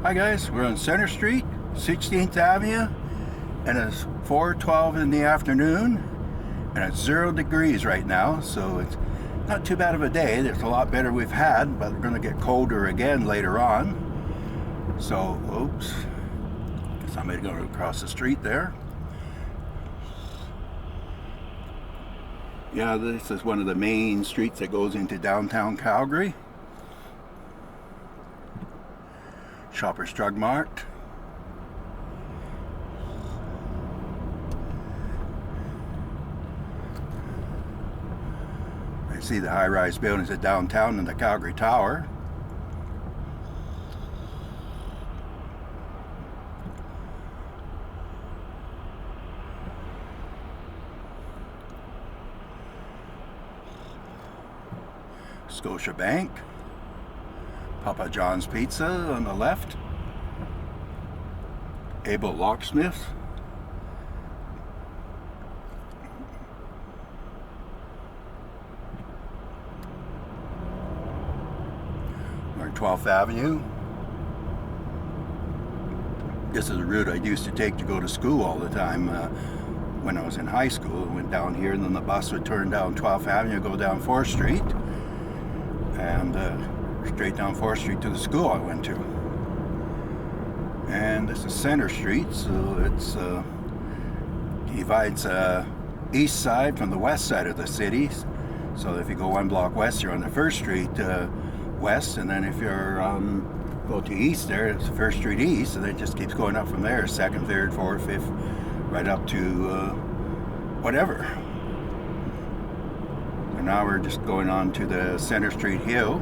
Hi guys, we're on Center Street, 16th Avenue, and it's 4:12 in the afternoon, and it's 0 degrees right now, so it's not too bad of a day. It's a lot better we've had, but we're going to get colder again later on. So, oops, somebody going across the street there. Yeah, this is one of the main streets that goes into downtown Calgary. Shoppers Drug Mart. I see the high-rise buildings at downtown and the Calgary Tower. Scotiabank. Papa John's Pizza on the left. Abel Locksmith. We're on 12th Avenue. This is a route I used to take to go to school all the time when I was in high school. I went down here and then the bus would turn down 12th Avenue, go down 4th Street. And straight down 4th Street to the school I went to. And this is Center Street, so it's divides east side from the west side of the city. So if you go one block west, you're on the 1st Street west, and then if you're go to east there, it's 1st Street east, and it just keeps going up from there, 2nd, 3rd, 4th, 5th, right up to whatever. And now we're just going on to the Center Street Hill.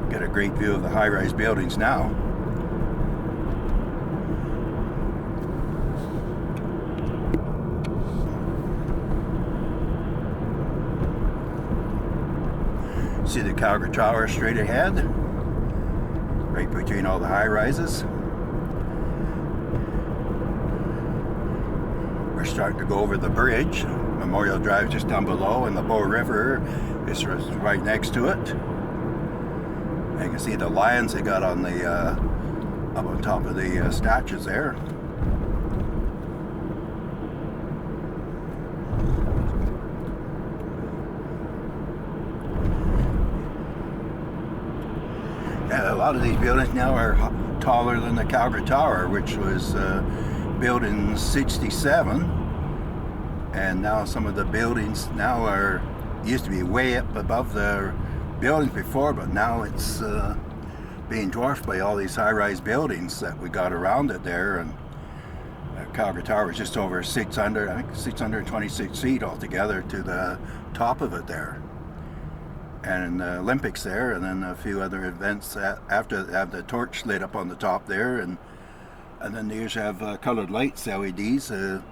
Get a great view of the high-rise buildings now. See the Calgary Tower straight ahead, right between all the high-rises. We're starting to go over the bridge. Memorial Drive just down below, and the Bow River is right next to it. You can see the lions they got on the up on top of the statues there. Yeah, a lot of these buildings now are taller than the Calgary Tower, which was built in '67, and now some of the buildings now are used to be way up above the buildings before, but now it's being dwarfed by all these high-rise buildings that we got around it there. And Calgary Tower is just over 626 feet altogether to the top of it there. And the Olympics there, and then a few other events after have the torch lit up on the top there, and then they usually have colored lights, LEDs, to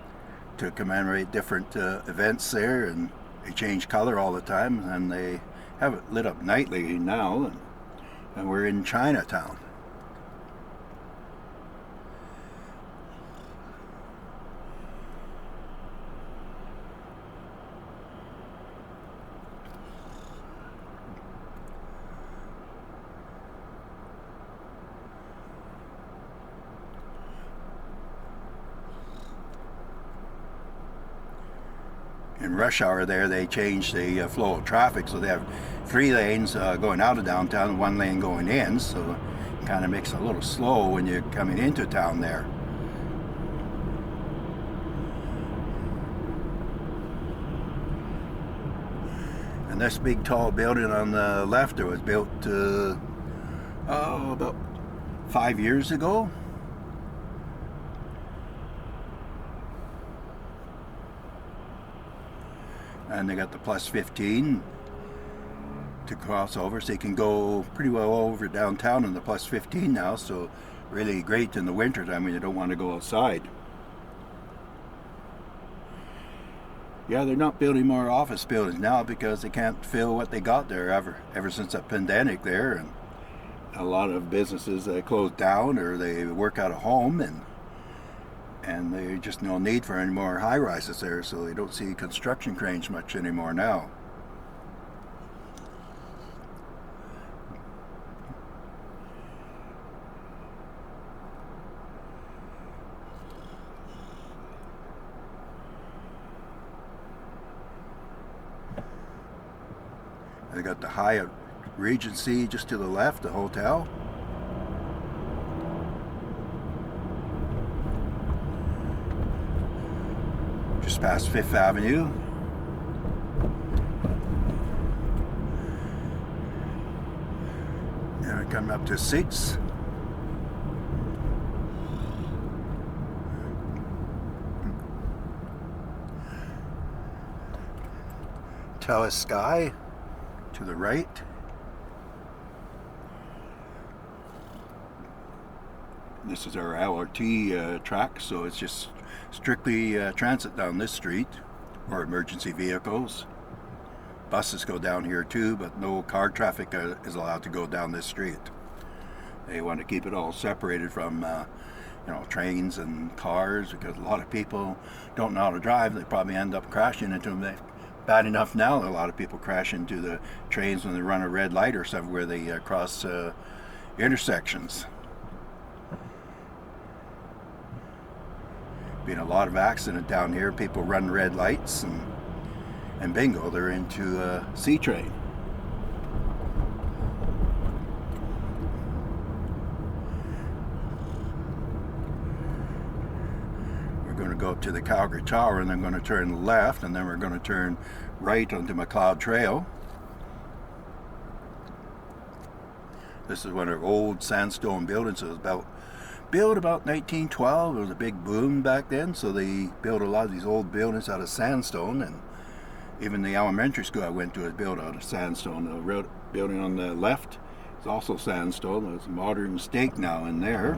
commemorate different events there, and they change color all the time, and they have it lit up nightly now, and we're in Chinatown. In rush hour there, they changed the flow of traffic, so they have 3 lanes going out of downtown and 1 lane going in, so it kind of makes it a little slow when you're coming into town there. And this big tall building on the left, it was built about 5 years ago. And they got the plus 15 to cross over, so you can go pretty well over downtown in the plus 15 now, so really great in the winter time when you don't want to go outside. Yeah, they're not building more office buildings now because they can't fill what they got there ever since the pandemic there, and a lot of businesses closed down or they work out of home, and and there's just no need for any more high-rises there, so you don't see construction cranes much anymore now. They got the Hyatt Regency just to the left, the hotel. Just past 5th Avenue. Now we're coming up to 6th. Telus Sky to the right. This is our LRT track, so it's just strictly transit down this street, or emergency vehicles. Buses go down here too, but no car traffic is allowed to go down this street. They want to keep it all separated from trains and cars, because a lot of people don't know how to drive. They probably end up crashing into them. Bad enough now, a lot of people crash into the trains when they run a red light or something, where they cross intersections. Been a lot of accident down here. People run red lights and bingo, they're into a C train. We're going to go up to the Calgary Tower, and then going to turn left, and then we're going to turn right onto Mcleod Trail. This is one of our old sandstone buildings. It was built about 1912. It was a big boom back then, so they built a lot of these old buildings out of sandstone, and even the elementary school I went to is built out of sandstone. The building on the left is also sandstone. There's a modern stake now in there.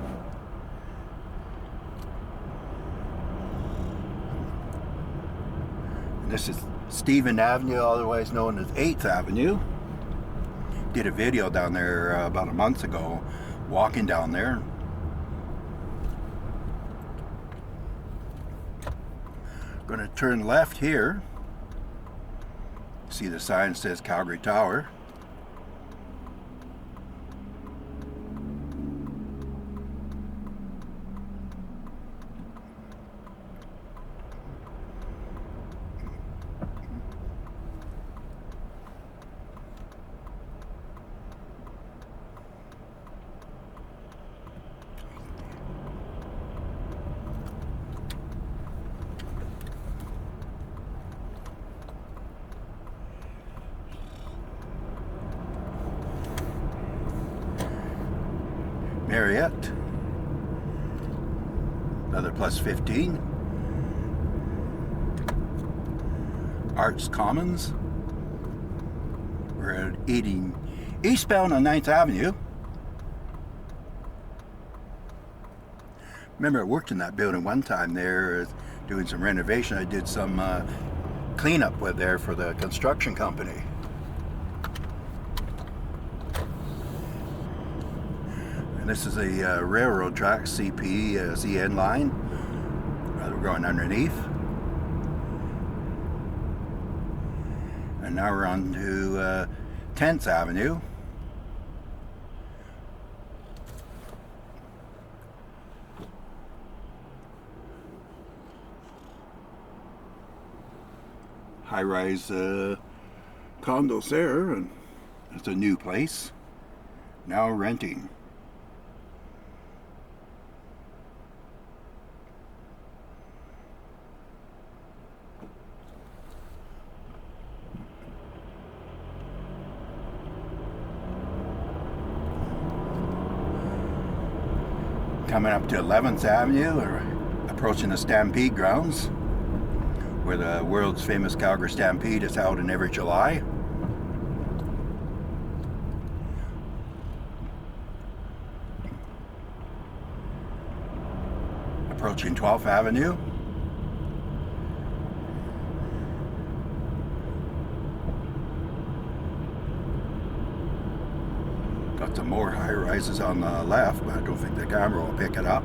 And this is Stephen Avenue, otherwise known as 8th Avenue. Did a video down there about a month ago, walking down there. Going to turn left here. See the sign says Calgary Tower. Marriott, another plus 15. Arts Commons. We're eating eastbound on 9th Avenue. Remember, I worked in that building one time there, doing some renovation. I did some cleanup with there for the construction company. And this is a railroad track, CP, CN line. We're going underneath. And now we're on to 10th Avenue. High-rise condos there, and it's a new place. Now renting. Coming up to 11th Avenue, or approaching the Stampede grounds, where the world's famous Calgary Stampede is held in every July. Approaching 12th Avenue. Got some more high rises on the left, but I don't think the camera will pick it up.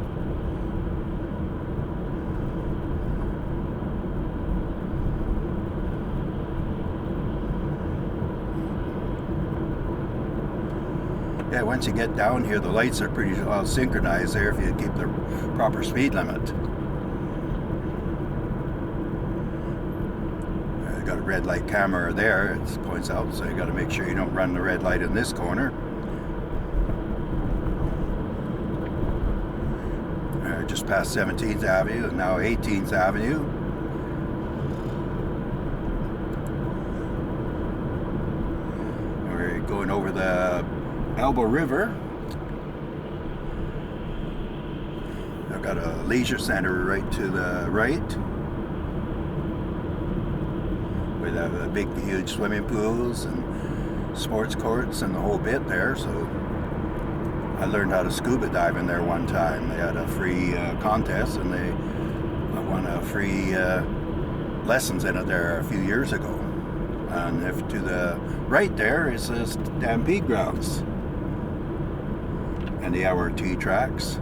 Yeah, once you get down here, the lights are pretty well synchronized there if you keep the proper speed limit. Got a red light camera there, it points out, so you got to make sure you don't run the red light in this corner. Just past 17th Avenue and now 18th Avenue. We're going over the Elbow River. I've got a leisure center right to the right. We have big, huge swimming pools and sports courts and the whole bit there. So I learned how to scuba dive in there one time. They had a free contest, and I won a free lessons in it there a few years ago. And if to the right there is the Stampede grounds and the LRT tracks.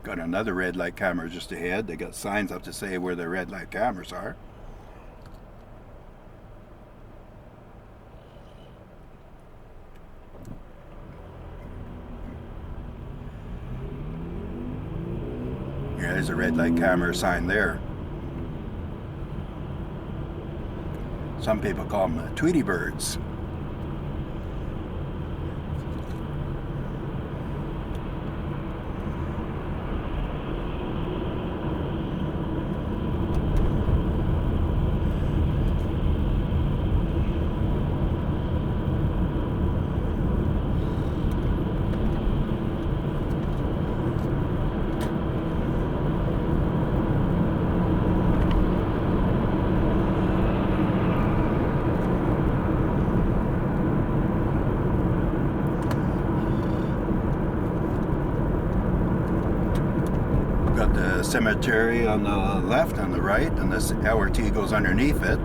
Got another red light camera just ahead. They got signs up to say where the red light cameras are. Yeah, there's a red light camera sign there. Some people call them Tweety birds. Cemetery on the left and the right, and this LRT goes underneath it.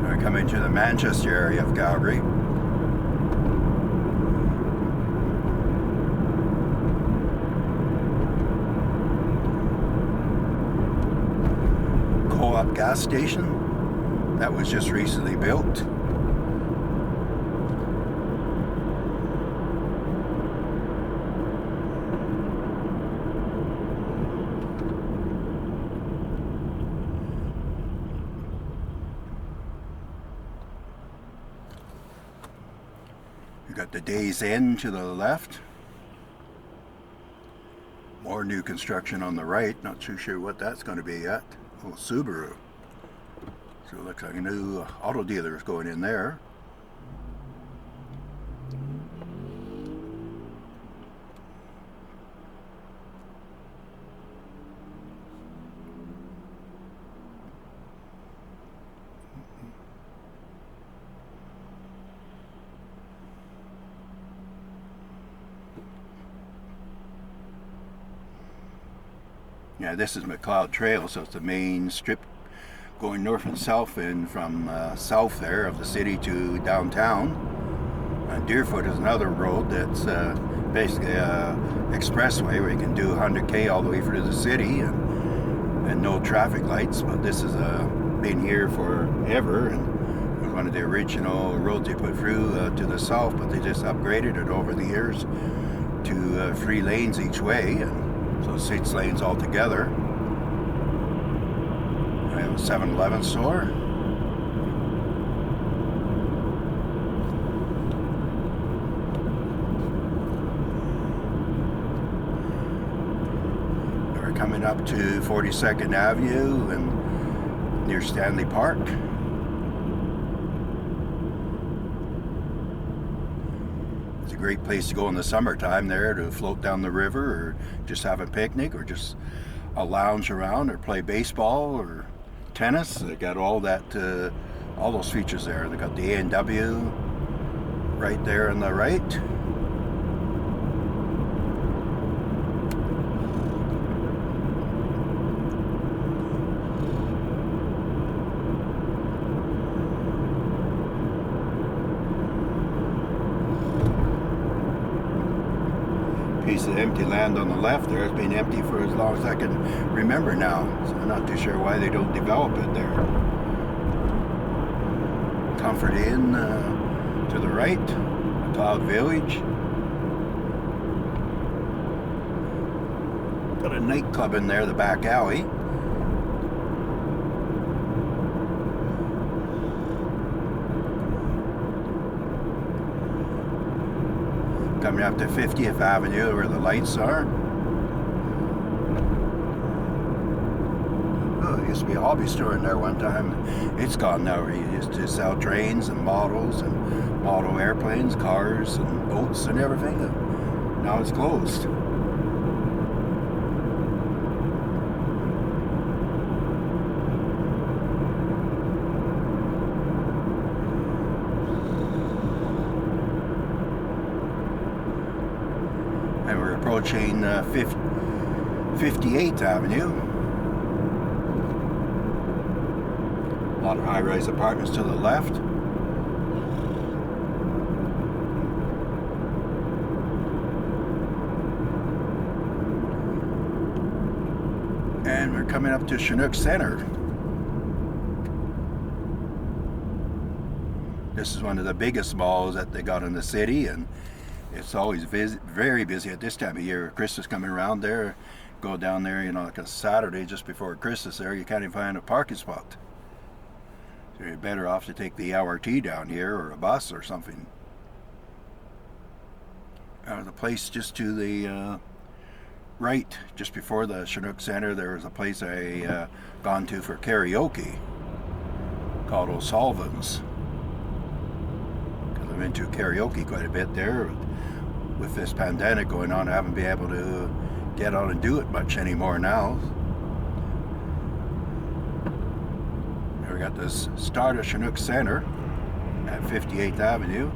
We're coming to the Manchester area of Calgary. Co-op gas station that was just recently built. You got the Days Inn to the left. More new construction on the right. Not too sure what that's going to be yet. Oh, Subaru. So it looks like a new auto dealer is going in there. Yeah, this is Mcleod Trail, so it's the main strip going north and south, and from south there of the city to downtown. Deerfoot is another road that's basically a expressway where you can do 100k all the way through the city and no traffic lights. But this has been here forever, and it was one of the original roads they put through to the south, but they just upgraded it over the years to 3 lanes each way. And so 6 lanes altogether. I have a 7-Eleven store. We're coming up to 42nd Avenue and near Stanley Park. Great place to go in the summertime there, to float down the river or just have a picnic or just a lounge around or play baseball or tennis. They got all that, all those features there. They got the A&W right there on the right. piece of empty land on the left there. It's been empty for as long as I can remember now. So I'm not too sure why they don't develop it there. Comfort Inn to the right, Macleod Village. Got a nightclub in there, the back alley. Coming up to 50th Avenue where the lights are. Oh, there used to be a hobby store in there one time. It's gone now. Where you used to sell trains and model airplanes, cars and boats and everything. Now it's closed. And we're approaching 58th Avenue. A lot of high-rise apartments to the left. And we're coming up to Chinook Center. This is one of the biggest malls that they got in the city, and it's always very busy at this time of year. Christmas coming around there, go down there, you know, like a Saturday just before Christmas there, you can't even find a parking spot. So you're better off to take the LRT down here or a bus or something. The place just to the right, just before the Chinook Center, there was a place I gone to for karaoke called O'Sullivan's. Because I'm into karaoke quite a bit there. With this pandemic going on, I haven't been able to get out and do it much anymore now. Here we got this start of Chinook Center at 58th Avenue.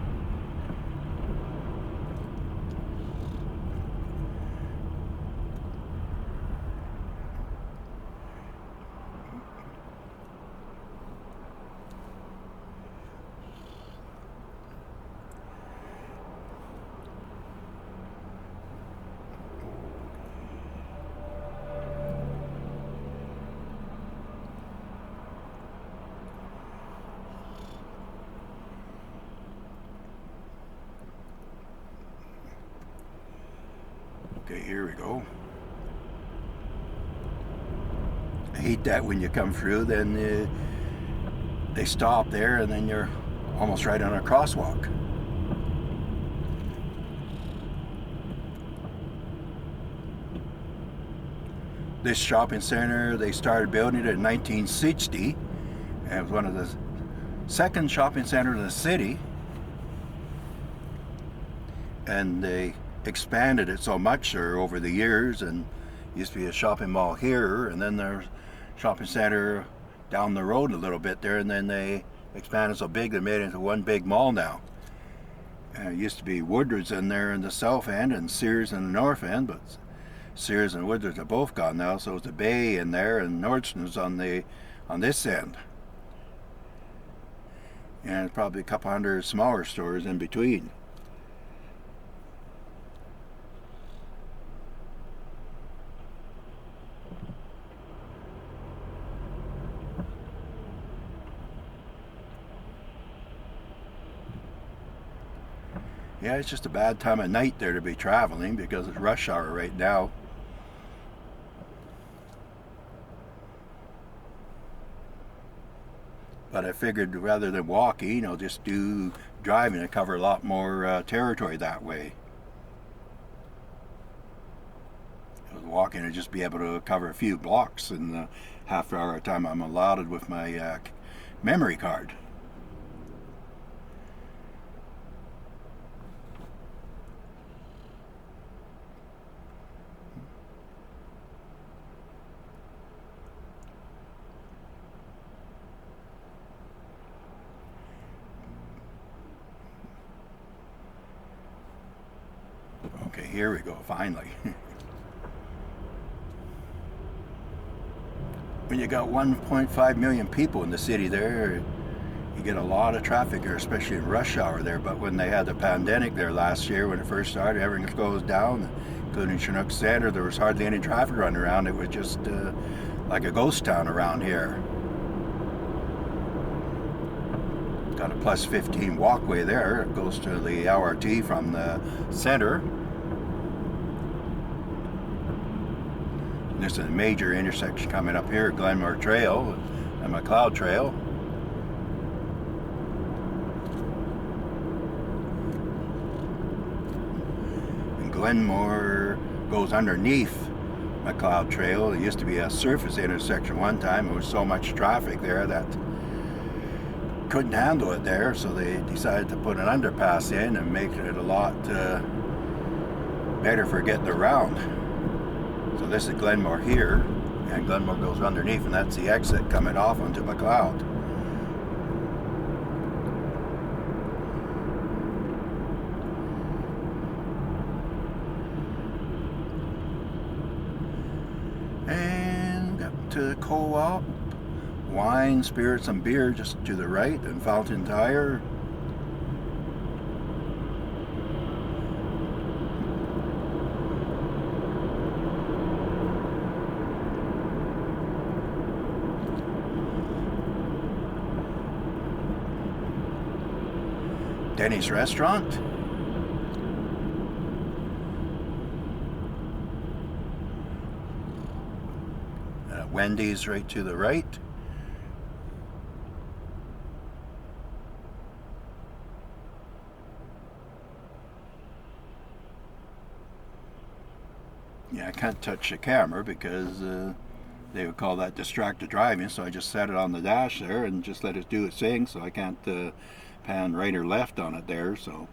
Okay, here we go. I hate that when you come through, then they stop there and then you're almost right on a crosswalk. This shopping center, they started building it in 1960, and it was one of the second shopping centers in the city, and they expanded it so much over the years, and used to be a shopping mall here, and then there's a shopping center down the road a little bit there, and then they expanded so big they made it into one big mall now. And it used to be Woodward's in there in the south end and Sears in the north end, but Sears and Woodward's are both gone now, so it's a Bay in there and Nordstrom's on this end. And probably a couple hundred smaller stores in between. Yeah, it's just a bad time of night there to be traveling because it's rush hour right now. But I figured rather than walking, I'll just do driving and cover a lot more territory that way. Walking and just be able to cover a few blocks in the half hour time I'm allotted with my memory card. Okay, here we go, finally. When you got 1.5 million people in the city there, you get a lot of traffic there, especially in rush hour there. But when they had the pandemic there last year, when it first started, everything closed down. including Chinook Center. There was hardly any traffic running around. It was just like a ghost town around here. Got a plus 15 walkway there. It goes to the LRT from the center. There's a major intersection coming up here, Glenmore Trail and Mcleod Trail. And Glenmore goes underneath Macleod Trail. It used to be a surface intersection one time. There was so much traffic there that couldn't handle it there, so they decided to put an underpass in and make it a lot better for getting around. So this is Glenmore here, and Glenmore goes underneath, and that's the exit coming off onto Macleod. And got to the co-op. Wine, spirits, and beer just to the right, and Fountain Tire. Denny's Restaurant. Wendy's right to the right. Yeah, I can't touch the camera because they would call that distracted driving, so I just set it on the dash there and just let it do its thing, so I can't pan right or left on it there. So,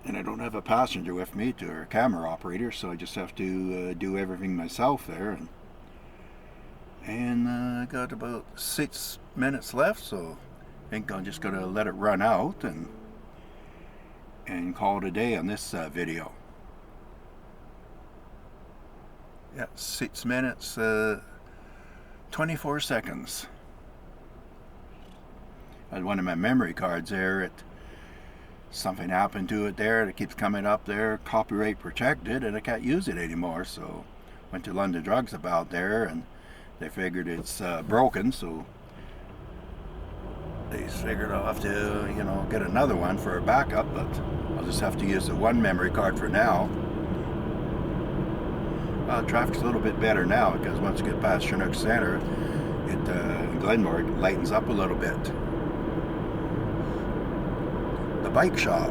and I don't have a passenger with me or a camera operator, so I just have to do everything myself there. And I got about 6 minutes left, so I think I'm just going to let it run out and call it a day on this video. Yeah, 6 minutes, 24 seconds. I had one of my memory cards there. Something happened to it there. It keeps coming up there, copyright protected, and I can't use it anymore. So went to London Drugs about there, and they figured it's broken. So they figured I'll have to, get another one for a backup. But I'll just have to use the one memory card for now. Traffic's a little bit better now because once you get past Chinook Center, in Glenmore, it lightens up a little bit. The bike shop.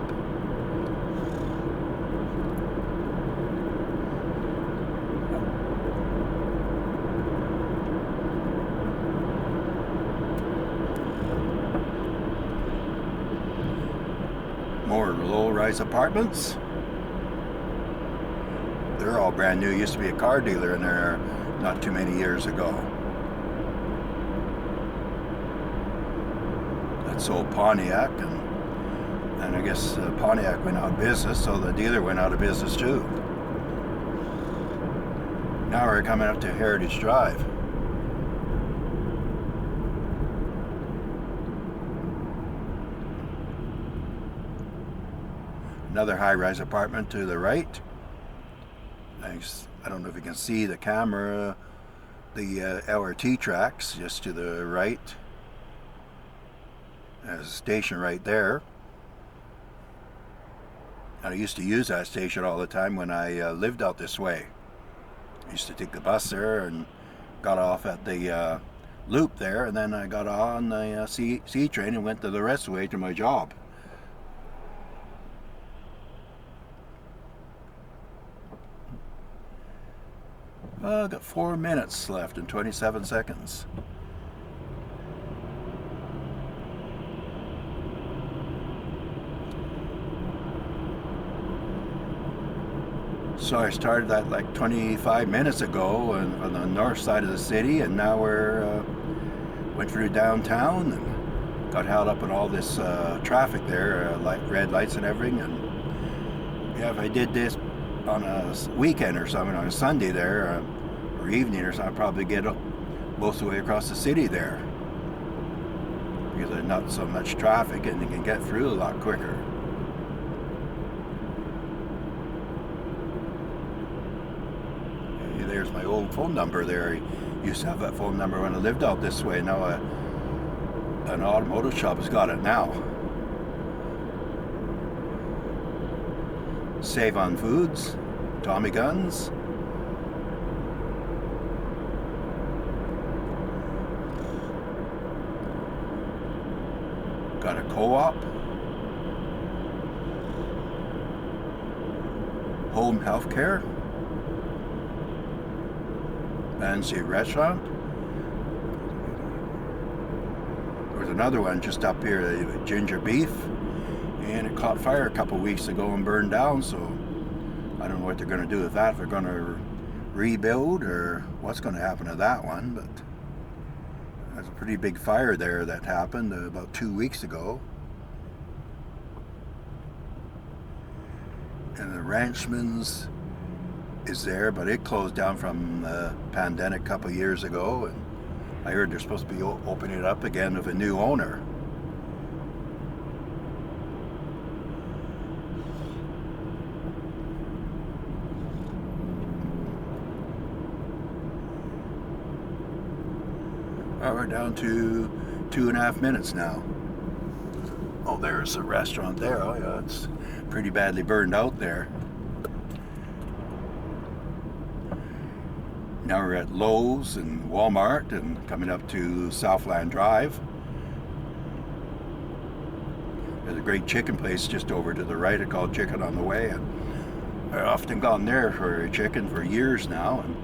More low-rise apartments. They're all brand new. Used to be a car dealer in there not too many years ago. That sold Pontiac, and I guess Pontiac went out of business, so the dealer went out of business too. Now we're coming up to Heritage Drive. Another high-rise apartment to the right. I don't know if you can see the camera, the LRT tracks just to the right. There's a station right there. And I used to use that station all the time when I lived out this way. I used to take the bus there and got off at the loop there, and then I got on the C train and went the rest of the way to my job. I got 4 minutes left and 27 seconds. So I started that like 25 minutes ago on the north side of the city, and now we're went through downtown and got held up in all this traffic there, like red lights and everything. And yeah, if I did this on a weekend or something, on a Sunday there, or evening or something, I'd probably get up most of the way across the city there, because there's not so much traffic and you can get through a lot quicker. my old phone number there. I used to have that phone number when I lived out this way. Now an automotive shop has got it now. Save on Foods, Tommy Guns. Got a co-op. Home healthcare. Fancy restaurant. There's another one just up here, ginger beef, and it caught fire a couple weeks ago and burned down, so I don't know what they're going to do with that, if they're going to rebuild or what's going to happen to that one. But there's a pretty big fire there that happened about 2 weeks ago. And the Ranchman's is there, but it closed down from the pandemic a couple years ago, and I heard they're supposed to be opening it up again with a new owner. Oh, we're down to 2.5 minutes now. Oh, there's a restaurant there. Oh yeah, it's pretty badly burned out there. Now we're at Lowe's and Walmart and coming up to Southland Drive. There's a great chicken place just over to the right. It's called Chicken on the Way, and I've often gone there for chicken for years now. And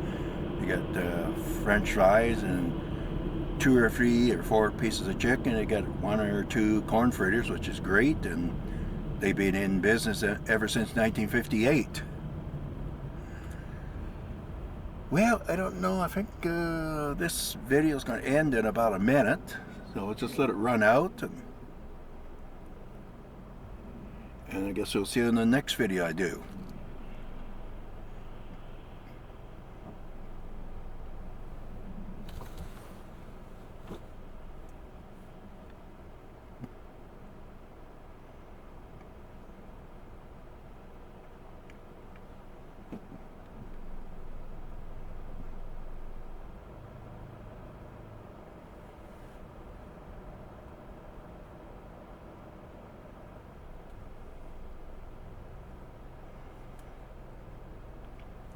you get French fries and 2 or 3 or 4 pieces of chicken. You get 1 or 2 corn fritters, which is great, and they've been in business ever since 1958. Well, I don't know. I think this video is going to end in about a minute, so let's just let it run out, and I guess we'll see you in the next video I do.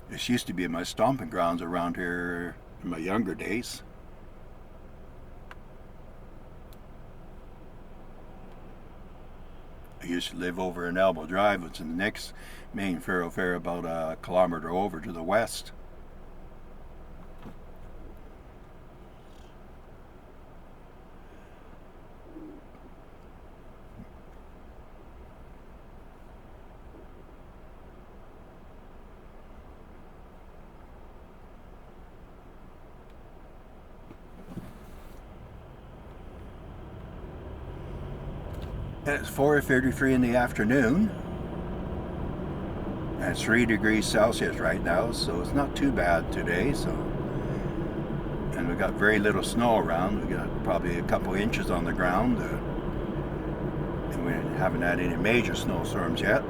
This used to be my stomping grounds around here in my younger days. I used to live over in Elbow Drive, which is the next main thoroughfare about a kilometer over to the west. And it's 4:33 in the afternoon, and it's 3 degrees Celsius right now, so it's not too bad today. So, and we got very little snow around. We got probably a couple inches on the ground, and we haven't had any major snowstorms yet.